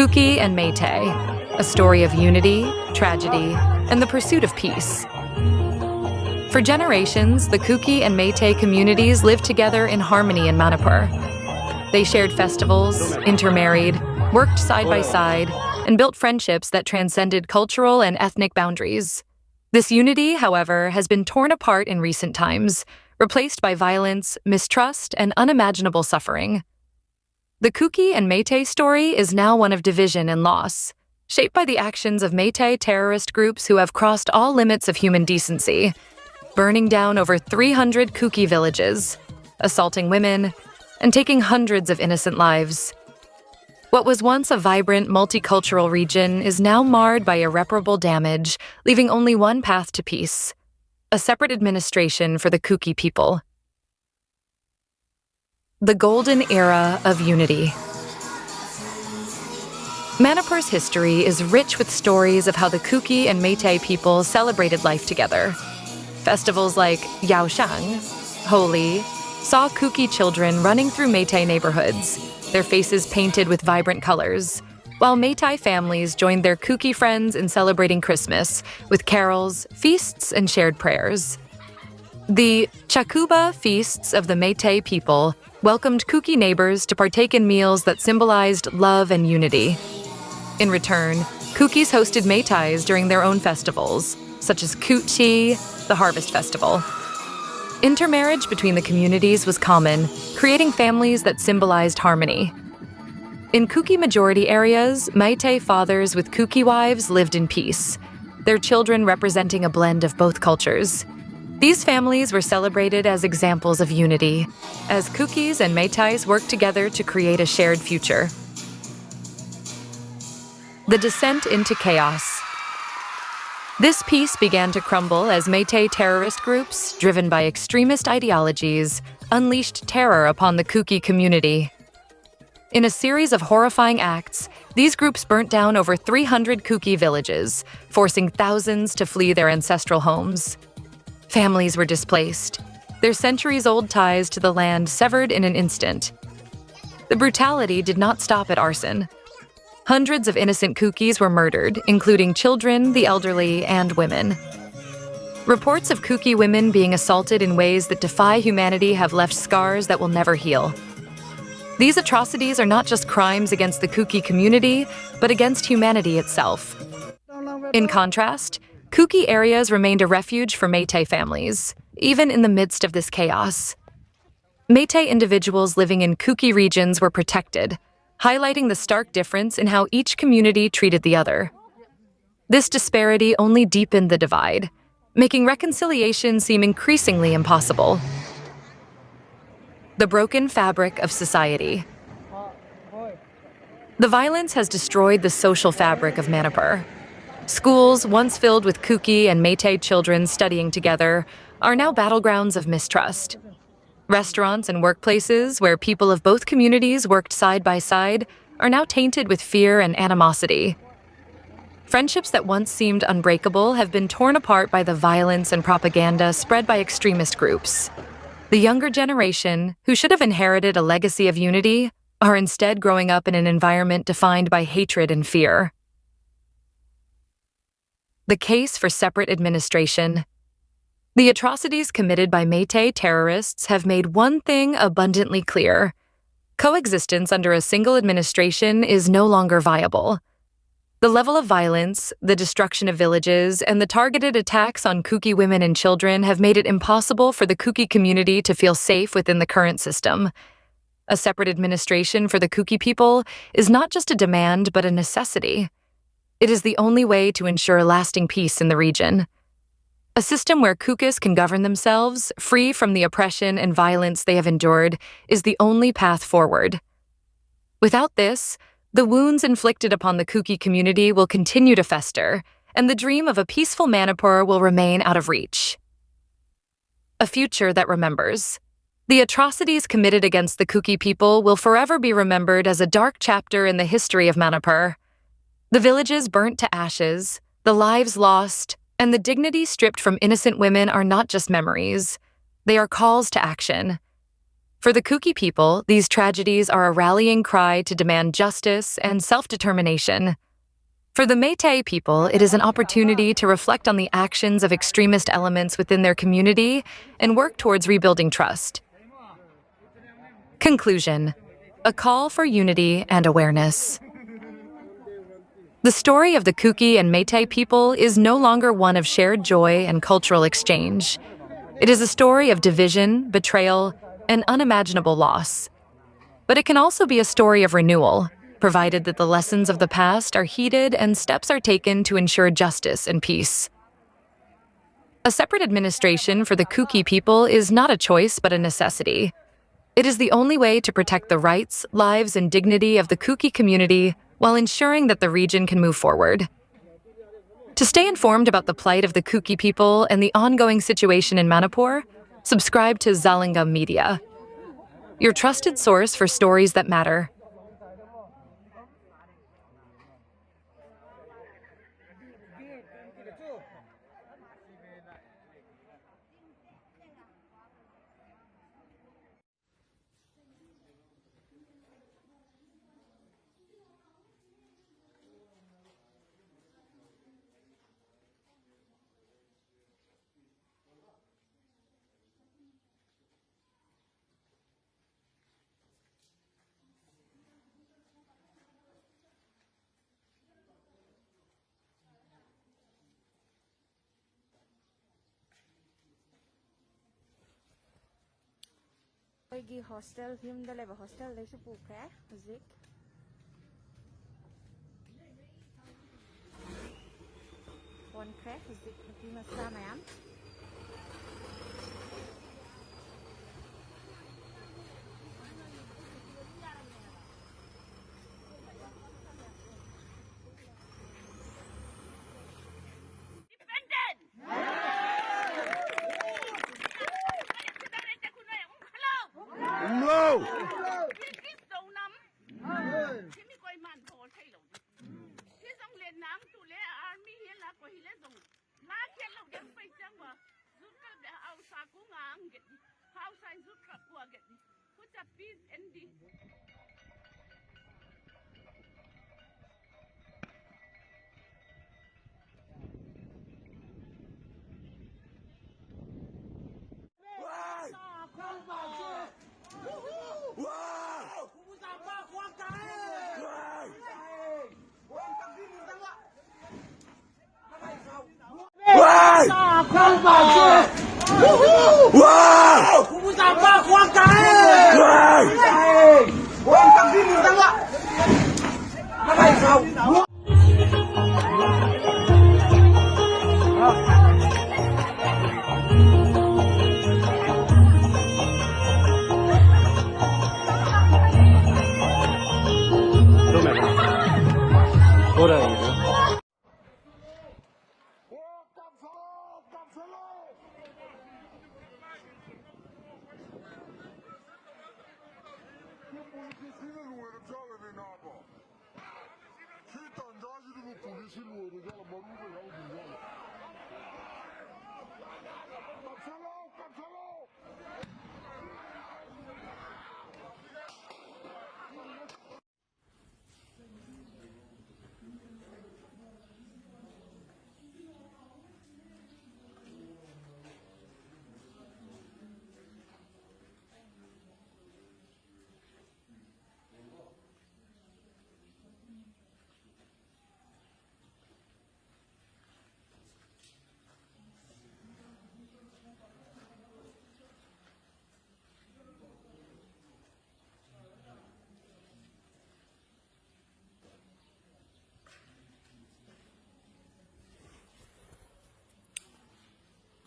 Kuki and Meitei, a story of unity, tragedy, and the pursuit of peace. For generations, the Kuki and Meitei communities lived together in harmony in Manipur. They shared festivals, intermarried, worked side by side, and built friendships that transcended cultural and ethnic boundaries. This unity, however, has been torn apart in recent times, replaced by violence, mistrust, and unimaginable suffering. The Kuki and Meitei story is now one of division and loss, shaped by the actions of Meitei terrorist groups who have crossed all limits of human decency, burning down over 300 Kuki villages, assaulting women, and taking hundreds of innocent lives. What was once a vibrant, multicultural region is now marred by irreparable damage, leaving only one path to peace: a separate administration for the Kuki people. The Golden Era of Unity. Manipur's history is rich with stories of how the Kuki and Meitei people celebrated life together. Festivals like Yaoshang, Holi, saw Kuki children running through Meitei neighborhoods, their faces painted with vibrant colors, while Meitei families joined their Kuki friends in celebrating Christmas with carols, feasts, and shared prayers. The Chakuba feasts of the Meitei people welcomed Kuki neighbors to partake in meals that symbolized love and unity. In return, Kukis hosted Meiteis during their own festivals, such as Kuki, the Harvest Festival. Intermarriage between the communities was common, creating families that symbolized harmony. In Kuki majority areas, Meitei fathers with Kuki wives lived in peace, their children representing a blend of both cultures. These families were celebrated as examples of unity, as Kukis and Meiteis worked together to create a shared future. The descent into chaos. This peace began to crumble as Meitei terrorist groups, driven by extremist ideologies, unleashed terror upon the Kuki community. In a series of horrifying acts, these groups burnt down over 300 Kuki villages, forcing thousands to flee their ancestral homes. Families were displaced, their centuries-old ties to the land severed in an instant. The brutality did not stop at arson. Hundreds of innocent Kukis were murdered, including children, the elderly, and women. Reports of Kuki women being assaulted in ways that defy humanity have left scars that will never heal. These atrocities are not just crimes against the Kuki community, but against humanity itself. In contrast, Kuki areas remained a refuge for Meitei families, even in the midst of this chaos. Meitei individuals living in Kuki regions were protected, highlighting the stark difference in how each community treated the other. This disparity only deepened the divide, making reconciliation seem increasingly impossible. The broken fabric of society. The violence has destroyed the social fabric of Manipur. Schools, once filled with Kuki and Meitei children studying together, are now battlegrounds of mistrust. Restaurants and workplaces where people of both communities worked side by side are now tainted with fear and animosity. Friendships that once seemed unbreakable have been torn apart by the violence and propaganda spread by extremist groups. The younger generation, who should have inherited a legacy of unity, are instead growing up in an environment defined by hatred and fear. The case for separate administration. The atrocities committed by Meitei terrorists have made one thing abundantly clear: coexistence under a single administration is no longer viable. The level of violence, the destruction of villages, and the targeted attacks on Kuki women and children have made it impossible for the Kuki community to feel safe within the current system. A separate administration for the Kuki people is not just a demand, but a necessity. It is the only way to ensure lasting peace in the region. A system where Kukis can govern themselves, free from the oppression and violence they have endured, is the only path forward. Without this, the wounds inflicted upon the Kuki community will continue to fester, and the dream of a peaceful Manipur will remain out of reach. A future that remembers. The atrocities committed against the Kuki people will forever be remembered as a dark chapter in the history of Manipur. The villages burnt to ashes, the lives lost, and the dignity stripped from innocent women are not just memories. They are calls to action. For the Kuki people, these tragedies are a rallying cry to demand justice and self-determination. For the Meitei people, it is an opportunity to reflect on the actions of extremist elements within their community and work towards rebuilding trust. Conclusion: a call for unity and awareness. The story of the Kuki and Meitei people is no longer one of shared joy and cultural exchange. It is a story of division, betrayal, and unimaginable loss. But it can also be a story of renewal, provided that the lessons of the past are heeded and steps are taken to ensure justice and peace. A separate administration for the Kuki people is not a choice but a necessity. It is the only way to protect the rights, lives, and dignity of the Kuki community while ensuring that the region can move forward. To stay informed about the plight of the Kuki people and the ongoing situation in Manipur, subscribe to Zalingam Media, your trusted source for stories that matter. Kuki hostel yumda leba hostel daysu pukhe zik one crack zik nuki masla mayam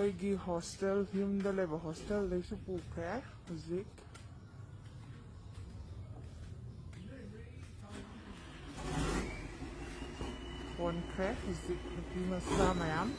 Kuki hostel yumda leba hostel daysu pukhe zik one crack zik nuki masla mayam